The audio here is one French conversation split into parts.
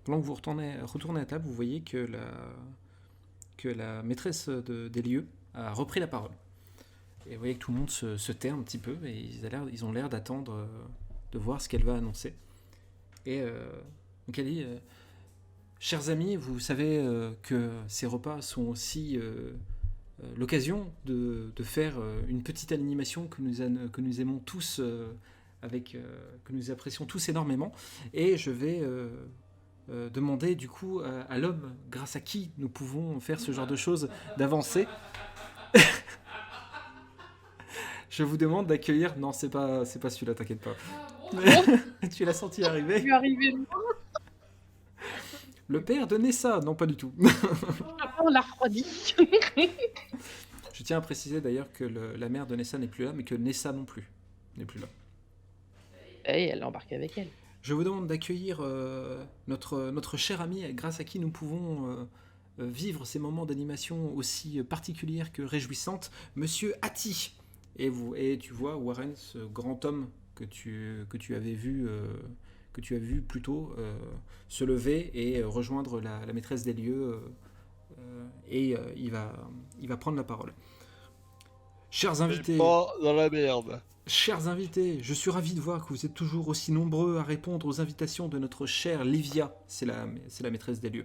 pendant que vous retournez à table, vous voyez que la maîtresse des lieux a repris la parole. Et vous voyez que tout le monde se tait un petit peu et ils ont l'air d'attendre de voir ce qu'elle va annoncer. Et donc elle dit chers amis, vous savez que ces repas sont aussi l'occasion de faire une petite animation que nous aimons tous, que nous apprécions tous énormément. Et je vais demander du coup à l'homme grâce à qui nous pouvons faire ce genre de choses d'avancer. Je vous demande d'accueillir. Non, c'est pas celui-là, t'inquiète pas. Tu l'as senti arriver. Vu arriver, Le père de Nessa, non pas du tout. on l'a refroidi. Je tiens à préciser d'ailleurs que la mère de Nessa n'est plus là, mais que Nessa non plus n'est plus là. Et elle l'a embarqué avec elle. Je vous demande d'accueillir notre cher ami, grâce à qui nous pouvons vivre ces moments d'animation aussi particulières que réjouissantes, Monsieur Hattie. Et tu vois Warren, ce grand homme que tu avais vu plus tôt, se lever et rejoindre la maîtresse des lieux, il va prendre la parole. Chers invités, Pas dans la merde. Chers invités, je suis ravi de voir que vous êtes toujours aussi nombreux à répondre aux invitations de notre chère Livia, c'est la maîtresse des lieux.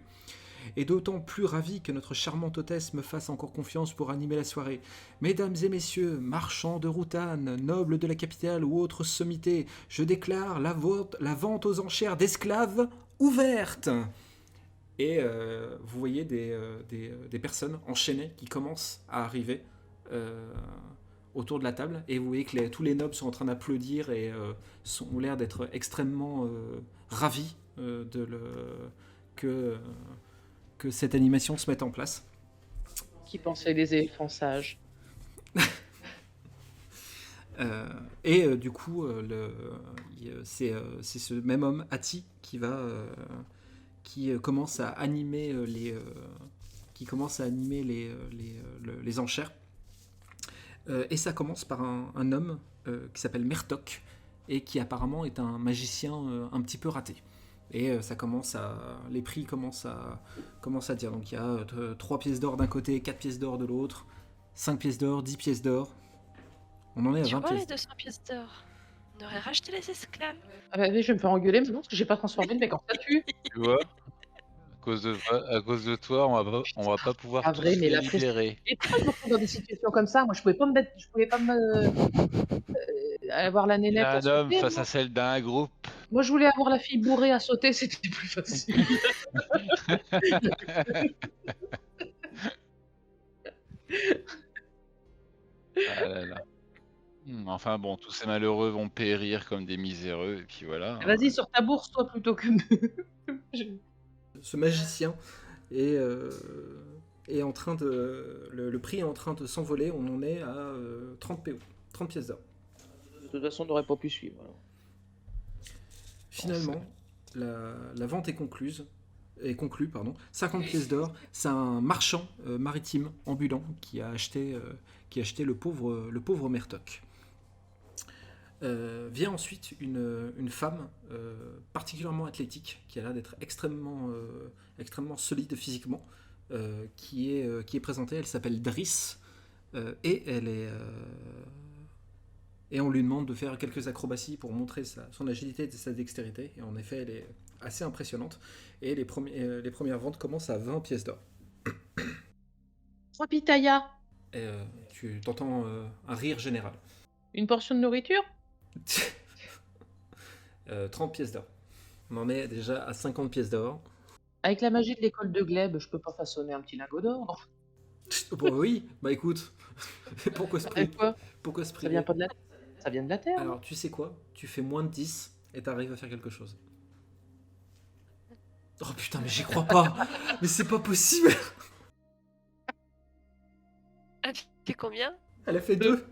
Et d'autant plus ravi que notre charmante hôtesse me fasse encore confiance pour animer la soirée. Mesdames et messieurs, marchands de Routane, nobles de la capitale ou autres sommités, je déclare la vente aux enchères d'esclaves ouverte. Et vous voyez des personnes enchaînées qui commencent à arriver autour de la table, et vous voyez que tous les nobles sont en train d'applaudir et ont l'air d'être extrêmement ravis que cette animation se mette en place. Qui pensait des éléphants sages. Du coup, c'est ce même homme, Hattie, qui commence à animer les enchères. Et ça commence par un homme qui s'appelle Mertok et qui apparemment est un magicien un petit peu raté. Et les prix commencent à dire. Donc il y a 3 pièces d'or d'un côté, 4 pièces d'or de l'autre, 5 pièces d'or, 10 pièces d'or. On en est à 20 Tu vois pièces. les 200 pièces d'or? On aurait racheté les esclaves. Ah bah, je vais me faire engueuler maintenant parce que j'ai pas transformé le mec en statue. Tu vois, à cause de toi, on va pas pouvoir Pas tous vrai, mais les la pression. libérer. Et pourquoi je me retrouve dans des situations comme ça? Moi, je pouvais pas avoir la Il y nénette a à un homme sauter, face moi. à celle d'un groupe. Moi, je voulais avoir la fille bourrée à sauter, c'était plus facile. Ah là là. Enfin bon, tous ces malheureux vont périr comme des miséreux, et puis voilà. Vas-y, sors ta bourse, toi, plutôt que Ce magicien est en train de... Le prix est en train de s'envoler. On en est à 30 PO, 30 pièces d'or. De toute façon, on n'aurait pas pu suivre. Alors. Finalement, la vente est conclue. 50 pièces d'or. C'est un marchand maritime ambulant qui a acheté le pauvre Mertok. Vient ensuite une femme particulièrement athlétique qui a l'air d'être extrêmement solide physiquement, qui est présentée. Elle s'appelle Driss et on lui demande de faire quelques acrobaties pour montrer son agilité et sa dextérité. Et en effet, elle est assez impressionnante. Et les premières ventes commencent à 20 pièces d'or. 3 pitayas. Tu t'entends un rire général. Une portion de nourriture? 30 pièces d'or. On en est déjà à 50 pièces d'or. Avec la magie de l'école de Gleb, je peux pas façonner un petit lingot d'or. Bon, oui, bah écoute, pourquoi se priver? Quoi? Pourquoi se Ça priver? vient pas de la terre. Ça vient de la terre. Alors, tu sais quoi? Tu fais moins de 10 et t'arrives à faire quelque chose. Oh putain, mais j'y crois pas! Mais c'est pas possible! Elle fait combien? Elle a fait 2.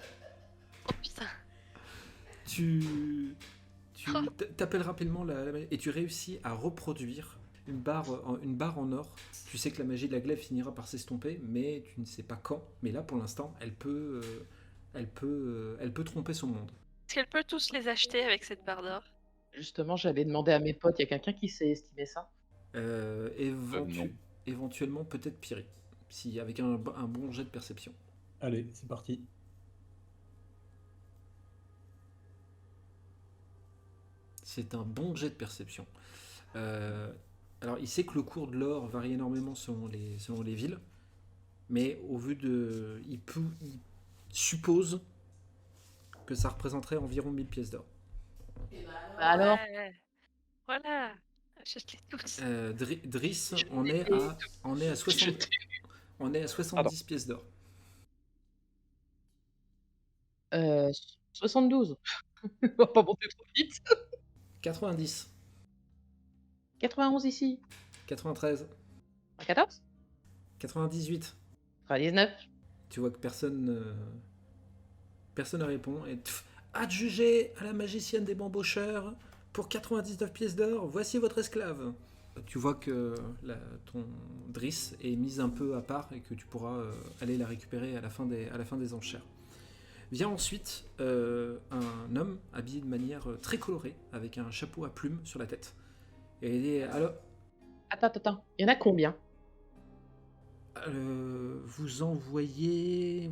Oh putain. Tu t'appelles rapidement et tu réussis à reproduire une barre en or. Tu sais que la magie de la glaive finira par s'estomper, mais tu ne sais pas quand. Mais là, pour l'instant, elle peut tromper son monde. Est-ce qu'elle peut tous les acheter avec cette barre d'or? Justement, j'allais demander à mes potes, il y a quelqu'un qui sait estimer ça? Non. Éventuellement, peut-être Piri. Si, avec un bon jet de perception. Allez, c'est parti. C'est un bon jet de perception. Alors, il sait que le cours de l'or varie énormément selon les villes, mais au vu de. Il suppose que ça représenterait environ 1000 pièces d'or. Bah alors, Ouais. Voilà. Achète-les tous. Driss, Je on est t'ai- à 60 on est à 70 pièces d'or. 72. On va pas monter trop vite. 90, 91 ici. 93, 14 98. 19. Tu vois que personne ne répond. Et adjugé à la magicienne des bambocheurs pour 99 pièces d'or, voici votre esclave. Tu vois que ton Driss est mise un peu à part et que tu pourras aller la récupérer à la fin des enchères. Vient ensuite un homme habillé de manière très colorée, avec un chapeau à plumes sur la tête. Et il est alors. Attends. Il y en a combien? Vous envoyez.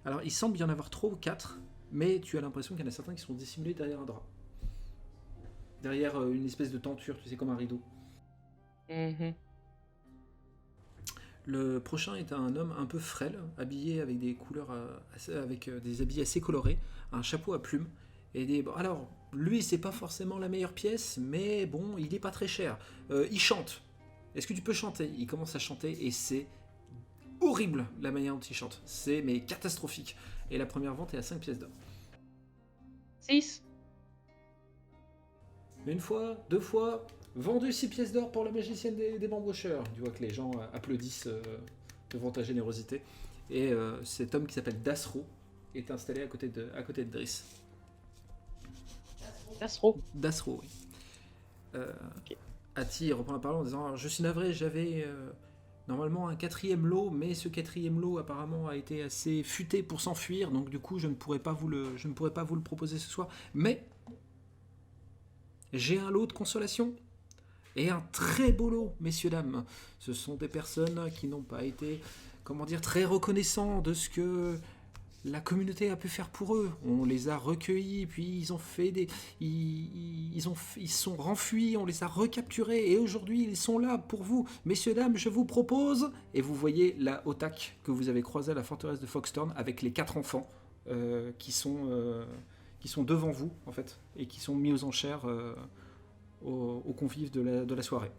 Alors, il semble y en avoir 3 ou 4, mais tu as l'impression qu'il y en a certains qui sont dissimulés derrière un drap. Derrière une espèce de tenture, tu sais, comme un rideau. Mhm. Le prochain est un homme un peu frêle, habillé avec des couleurs, avec des habits assez colorés, un chapeau à plumes. Et bon, alors, lui, c'est pas forcément la meilleure pièce, mais bon, il est pas très cher. Il chante. Est-ce que tu peux chanter? Il commence à chanter et c'est horrible la manière dont il chante. C'est mais catastrophique. Et la première vente est à 5 pièces d'or. 6. Une fois, 2 fois, vendu 6 pièces d'or pour la magicienne des bambocheurs. Tu vois que les gens applaudissent devant ta générosité. Et cet homme qui s'appelle Dasro est installé à côté de Driss. Dasro, oui. Ok. Ati reprend la parole en disant: je suis navré, j'avais normalement un 4e lot, mais ce 4e lot apparemment a été assez futé pour s'enfuir, donc du coup je ne pourrais pas vous le proposer ce soir. Mais j'ai un lot de consolation. Et un très beau lot, messieurs, dames. Ce sont des personnes qui n'ont pas été, très reconnaissants de ce que la communauté a pu faire pour eux. On les a recueillis, puis ils ont fait des... Ils sont renfuis, on les a recapturés, et aujourd'hui ils sont là pour vous. Messieurs, dames, je vous propose... Et vous voyez la Otak que vous avez croisée à la forteresse de Foxtorn avec les 4 enfants qui sont devant vous, en fait, et qui sont mis aux enchères... aux convives de la soirée.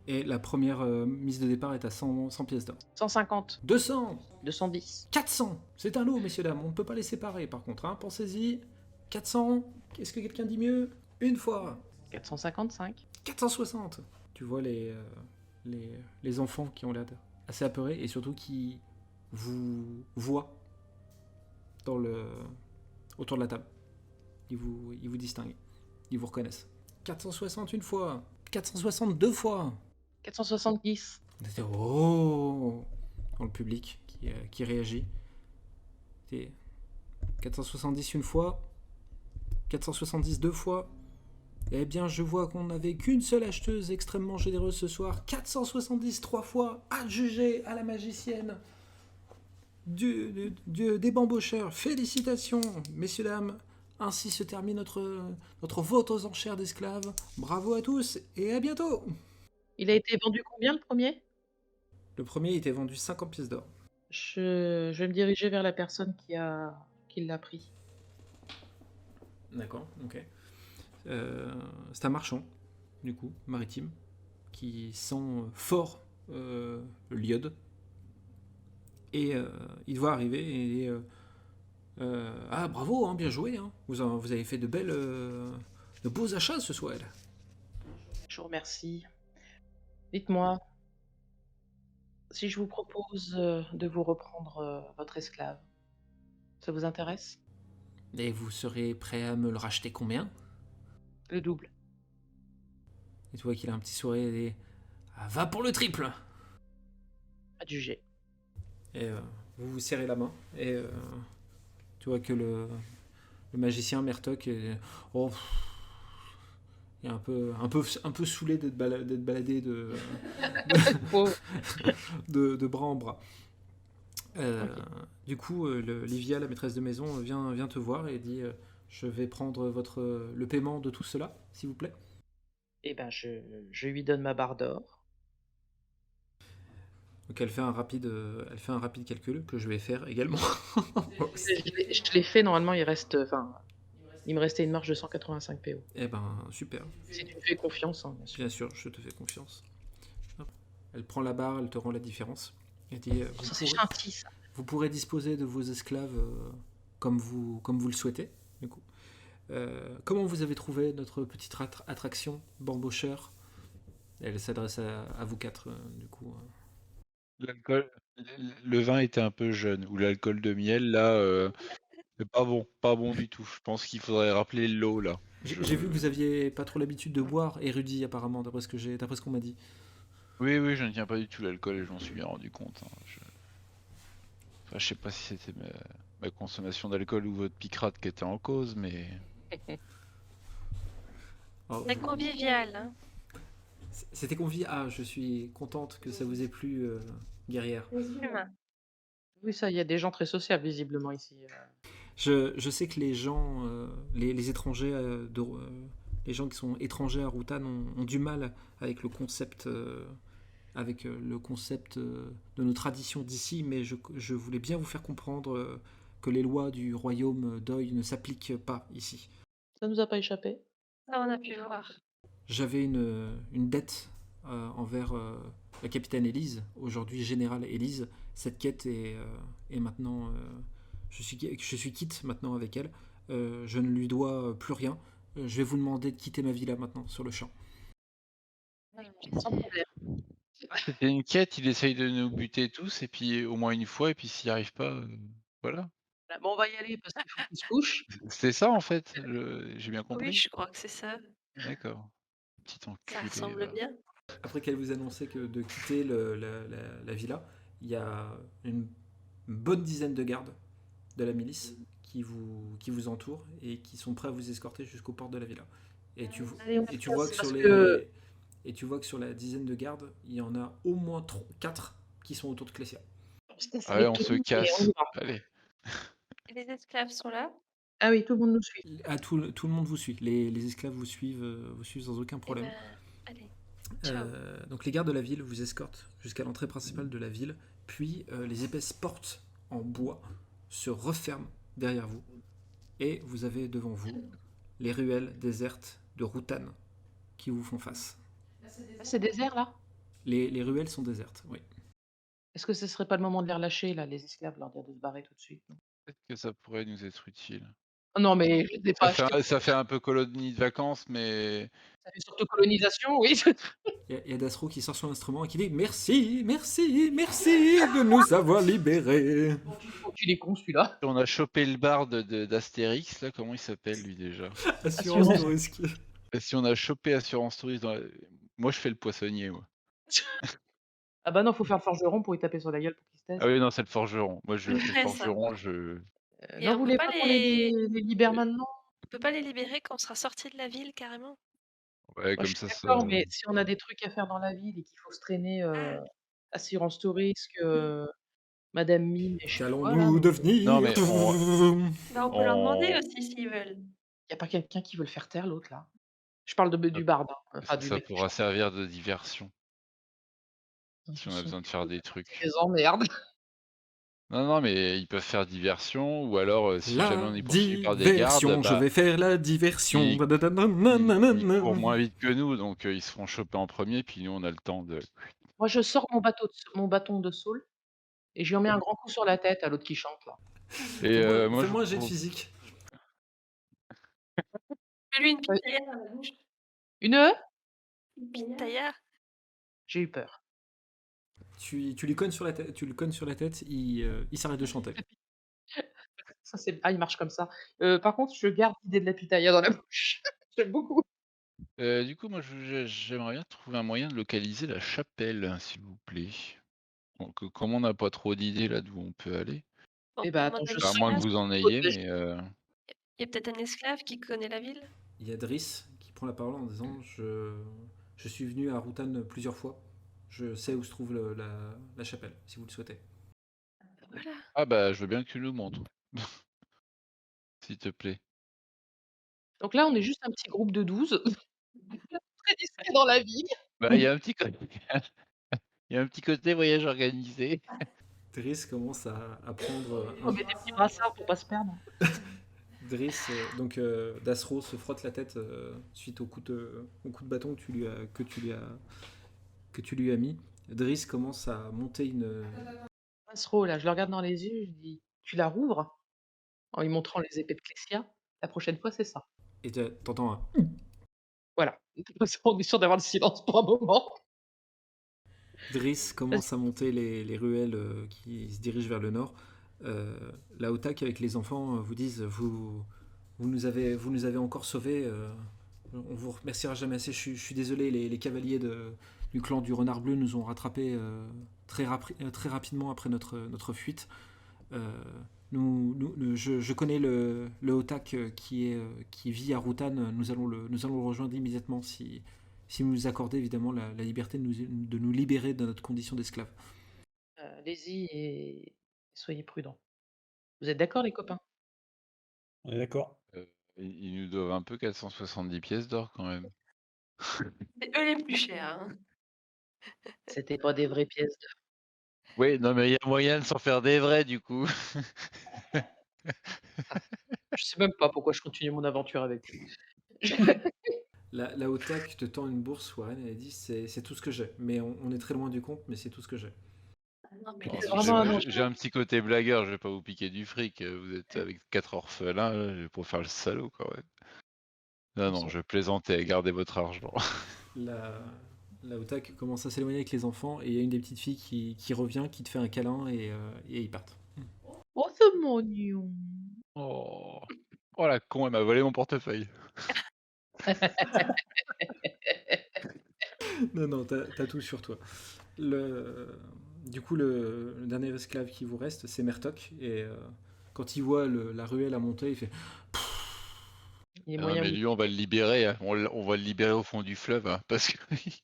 Et la première mise de départ est à 100 pièces d'or. 150. 200, 210. 400, c'est un lot, messieurs, dames, on ne peut pas les séparer par contre, hein. Pensez-y. 400, qu'est-ce que quelqu'un dit mieux? Une fois. 455. 460. Tu vois les enfants qui ont l'air assez apeurés et surtout qui vous voient autour de la table. Ils vous distinguent, ils vous reconnaissent. 460 une fois, 462 fois. 470. Oh, dans le public qui réagit. 470 une fois, 470 deux fois. Eh bien, je vois qu'on n'avait qu'une seule acheteuse extrêmement généreuse ce soir. 470 trois fois, adjugée à la magicienne des bambocheurs. Félicitations, messieurs, dames. Ainsi se termine notre vote aux enchères d'esclaves. Bravo à tous et à bientôt. Il a été vendu combien le premier? Le premier était vendu 50 pièces d'or. Je vais me diriger vers la personne qui l'a pris. D'accord, ok. C'est un marchand, du coup, maritime, qui sent fort le l'iode. Et il doit arriver et... ah, bravo, hein, bien joué. Hein. Vous avez fait de beaux achats ce soir. Je vous remercie. Dites-moi, si je vous propose de vous reprendre votre esclave, ça vous intéresse? Et vous serez prêt à me le racheter combien? Le double. Et tu vois qu'il a un petit sourire et ah, va pour le triple. Adjugé. Et vous vous serrez la main et tu vois que le magicien Mertok et un peu saoulé d'être baladé Pauvre. de bras en bras. Ok. Du coup, Livia, la maîtresse de maison, vient te voir et dit je vais prendre le paiement de tout cela, s'il vous plaît. Eh ben, je lui donne ma barre d'or. Donc elle fait un rapide calcul que je vais faire également. Je l'ai fait, normalement, il me restait une marge de 185 PO. Eh ben, super. Si tu me fais confiance, hein, bien sûr. Bien sûr, je te fais confiance. Hop. Elle prend la barre, elle te rend la différence. Elle dit Ça, c'est gentil, ça. vous pourrez disposer de vos esclaves comme vous le souhaitez. Du coup. Comment vous avez trouvé notre petite attraction, bambocheur? Elle s'adresse à vous quatre, du coup. L'alcool, le vin était un peu jeune, ou l'alcool de miel, là, c'est pas bon du tout. Je pense qu'il faudrait rappeler l'eau, là. J'ai vu que vous aviez pas trop l'habitude de boire, érudit apparemment, d'après ce qu'on m'a dit. Oui, oui, je ne tiens pas du tout l'alcool et je m'en suis bien rendu compte. Hein. Enfin, je sais pas si c'était ma consommation d'alcool ou votre picrate qui était en cause, mais... Alors, C'est convivial, hein. c'était convivial. Ah, je suis contente que ça vous ait plu, guerrière. Humain. Oui, ça, il y a des gens très sociables, visiblement, ici. Je sais que les gens, les étrangers, les gens qui sont étrangers à Routan ont du mal avec le concept, de nos traditions d'ici, mais je voulais bien vous faire comprendre que les lois du royaume d'Oï ne s'appliquent pas ici. Ça nous a pas échappé. Ça, on a pu voir. J'avais une dette envers la capitaine Élise, aujourd'hui générale Élise. Cette quête est maintenant... je suis quitte maintenant avec elle. Je ne lui dois plus rien. Je vais vous demander de quitter ma villa maintenant, sur le champ. Sans problème. C'était une quête, il essaye de nous buter tous, et puis au moins une fois, et puis s'il n'y arrive pas, voilà. Bon, on va y aller parce qu'il faut qu'il se couche. C'était ça en fait, j'ai bien Oui, compris? je crois que c'est ça. D'accord. Petit Ça enculé, ressemble va. bien. Après qu'elle vous annonçait que de quitter la villa, il y a une bonne dizaine de gardes de la milice qui vous entourent et qui sont prêts à vous escorter jusqu'aux portes de la villa. Et tu, Allez, on et tu passe vois que sur parce les... que- Et tu vois que sur la dizaine de gardes, il y en a au moins 4 qui sont autour de Clécia. on se casse Ah ouais, avec on tout se le monde et on y casse. va. Allez. Et les esclaves sont là. Ah oui, tout le monde nous suit. Tout le monde vous suit. Les esclaves vous suivent sans aucun Eh problème. ben, allez. Ciao. Donc les gardes de la ville vous escortent jusqu'à l'entrée principale de la ville, puis les épaisses portes en bois se referment derrière vous, et vous avez devant vous les ruelles désertes de Routan qui vous font face. C'est désert, là? Les ruelles sont désertes, oui. Est-ce que ce serait pas le moment de les relâcher, là, les esclaves, leur dire de se barrer tout de suite? Non, Peut-être que ça pourrait nous être utile. oh non, mais je les ai pas achetés. Ça fait un peu colonie de vacances, mais Ça fait surtout colonisation, oui. Il y a Dasro qui sort son instrument et qui dit merci, merci, merci de nous avoir libérés. Oh, tu les con, celui-là. on a chopé le barde d'Astérix, là, comment il s'appelle lui déjà? Assurance Assurance. de risque. Et si on a chopé Assurance Touriste moi je fais le poissonnier, moi. Ah bah non, faut faire le forgeron pour y taper sur la gueule pour qu'il se taise. Ah oui, non, c'est le forgeron. Moi, le Ouais, ça. forgeron, je... Et N'en on peut voulez pas pas qu'on les libère maintenant? On peut pas les libérer quand on sera sorti de la ville carrément. Ouais, Moi, je comme suis ça, d'accord, mais si on a des trucs à faire dans la ville et qu'il faut se traîner, assurance tout risque, madame Mime et je sais pas quoi là, Qu'allons-nous Non, devenir mais Bah, on peut leur demander on- aussi s'ils veulent. y a pas quelqu'un qui veut le faire taire l'autre là? Je parle du barde, hein, enfin du ça mec qui pourra chante. servir de diversion, si on a Ils sont besoin de faire des c'est trucs. des emmerdes. Non, non, mais ils peuvent faire diversion, ou alors, si jamais on La est poursuivi par des gardes, diversion, je bah, vais faire la diversion. ils courent moins vite que nous, donc ils se font choper en premier, puis nous, on a le temps de... Moi, je sors mon bâton de saule et je lui en mets un grand coup sur la tête à l'autre qui chante là. Et moi, Fais-moi un jet de physique. Fais-lui une Ouais. pitaillère dans la bouche. Une Une pitaillère. J'ai eu peur. Tu lui cognes sur la tête, il s'arrête de chanter. Ça c'est il marche comme ça. Par contre, je garde l'idée de la pitaille dans la bouche. J'aime beaucoup. Du coup, moi, j'aimerais bien trouver un moyen de localiser la chapelle, s'il vous plaît. Donc, comme on n'a pas trop d'idées là d'où on peut aller, Bon, Eh ben, demande attends, à je à moins que suis vous en au ayez, déj mais Il y a peut-être un esclave qui connaît la ville. Il y a Driss qui prends la parole en disant je suis venu à Rutan plusieurs fois. Je sais où se trouve la chapelle, si vous le souhaitez. Voilà. Ah bah, je veux bien que tu nous montres. S'il te plaît. Donc là, on est juste un petit groupe de 12, très discret dans la vie. Bah, il y a un petit côté il y a un petit côté voyage organisé. Driss commence à prendre On met des petits brassards pour pas se perdre. Driss, donc Dasro se frotte la tête suite au coup de bâton que tu lui as mis. Driss commence à monter une. Asro, là, je le regarde dans les yeux, je dis: «Tu la rouvres?» en lui montrant les épées de Clécia. «La prochaine fois, c'est ça». Et t'entends un. Voilà. On est sûr d'avoir le silence pour un moment. Driss commence à monter les ruelles qui se dirigent vers le nord. La Otak avec les enfants vous disent vous nous avez encore sauvés. On vous remerciera jamais assez. Je suis désolé, les cavaliers du clan du Renard Bleu nous ont rattrapés très rapidement après notre fuite. Je connais le Otak qui vit à Rutan. Nous allons le rejoindre immédiatement si vous nous accordez évidemment la liberté de nous libérer de notre condition d'esclave. Allez-y et soyez prudents. Vous êtes d'accord, les copains? On est d'accord. Ils nous doivent un peu 470 pièces d'or quand même. C'est eux les plus chers. Hein. C'était pas des vraies pièces d'or. Oui, non mais il y a moyen de s'en faire des vrais du coup. Je sais même pas pourquoi je continue mon aventure avec lui. La Otak te tend une bourse, Warren, et elle dit c'est tout ce que j'ai. Mais on est très loin du compte, mais c'est tout ce que j'ai. Non, mais Bon, C'est les vraiment un enfer. j'ai un petit côté blagueur, je vais pas vous piquer du fric. Vous êtes avec 4 orphelins, là, je vais pour faire le salaud quand même. Non, non, je plaisantais, gardez votre argent. La Otak commence à s'éloigner avec les enfants et il y a une des petites filles qui revient, qui te fait un câlin et ils partent. Oh, c'est mignon. Oh, oh la con, elle m'a volé mon portefeuille. Non, t'as tout sur toi. Du coup, le dernier esclave qui vous reste, c'est Mertok. Et quand il voit la ruelle à monter, il fait Il est Non, moyen mais lui, on va le libérer. Hein. On va le libérer au fond du fleuve hein, parce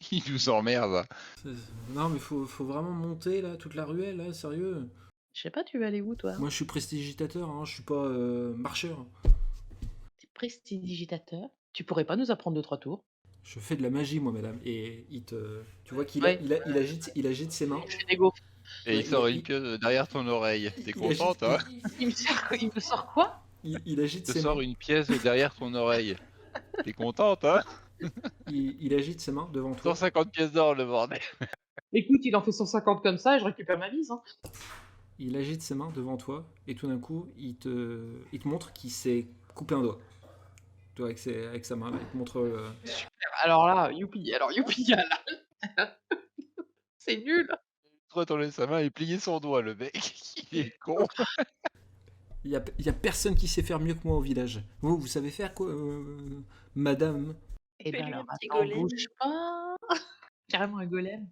qu'il nous emmerde. Hein. non, mais faut vraiment monter là, toute la ruelle, là, sérieux. Je sais pas, tu vas aller où, toi? Moi, je suis prestidigitateur, hein, je suis pas marcheur. T'es prestidigitateur. Tu pourrais pas nous apprendre 2-3 tours? Je fais de la magie, moi, madame. Et tu vois qu'il Ouais. il agite ses mains. Je fais des gaufres. Et Ouais, il sort une pièce derrière ton oreille. T'es contente, hein? Il me sort quoi? Il agite Il te ses sort mains. une pièce derrière ton oreille. T'es contente, hein? Il agite ses mains devant toi. 150 pièces d'or, le bordel. Écoute, il en fait 150 comme ça et je récupère ma mise. Hein. Il agite ses mains devant toi et tout d'un coup, il te montre qu'il s'est coupé un doigt. Tu vois, avec sa main, là, il te montre. Alors là, youpi, là. C'est nul. Retourner sa main et plier son doigt, le mec. Il est con. Il y a personne qui sait faire mieux que moi au village. Vous savez faire quoi, madame? Et ben Fais-lui alors, un petit attends, golem. bouge pas. Carrément un golem.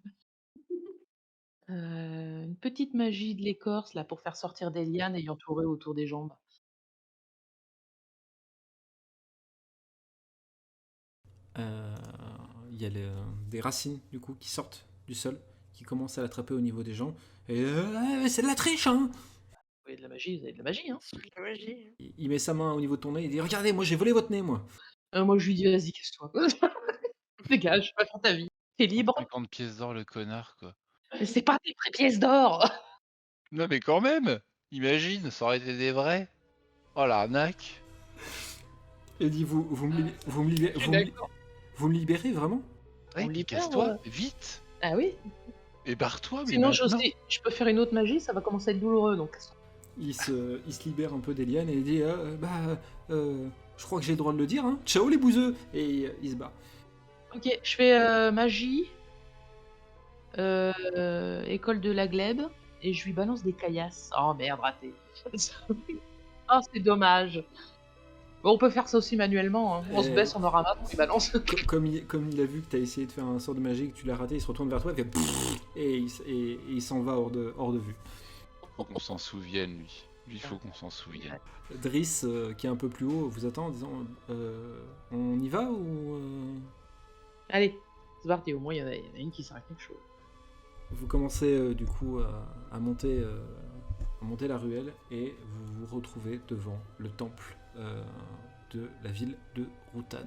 Une petite magie de l'écorce là pour faire sortir des lianes ayant touré autour des jambes. Il y a des racines du coup qui sortent du sol, qui commencent à l'attraper au niveau des jambes. Et c'est de la triche, hein! Vous avez de la magie, vous avez de la magie, hein. C'est de la magie. Il met sa main au niveau de ton nez et dit regardez, moi j'ai volé votre nez, moi. Moi je lui dis vas-y, casse-toi. Dégage, va faire ta vie. T'es libre. 50 pièces d'or, le connard, quoi. Mais c'est pas des vraies pièces d'or. Non, mais quand même! Imagine, ça aurait été des vrais. Oh, l'arnaque. Il dit vous me libérez vraiment? On Ouais, libère, casse-toi, vite! Ah oui. Et barre-toi, mais Sinon maintenant. je peux faire une autre magie, ça va commencer à être douloureux donc. Il se libère un peu des lianes et il dit je crois que j'ai le droit de le dire, hein. Ciao les bouseux! Et il se barre. Ok, je fais magie, école de la glèbe, et je lui balance des caillasses. Oh merde, raté. Oh, c'est dommage. Bon, on peut faire ça aussi manuellement. Hein. On se baisse, on en ramasse, on lui balance. Comme il a vu que tu as essayé de faire un sort de magie, que tu l'as raté, il se retourne vers toi et il s'en va hors de vue. Faut qu'on s'en souvienne, lui. Il faut qu'on s'en souvienne. Driss, qui est un peu plus haut, vous attend en disant on y va ou Allez, c'est parti, au moins il y en a une qui sert à quelque chose. Vous commencez du coup à monter la ruelle et vous vous retrouvez devant le temple de la ville de Rutan.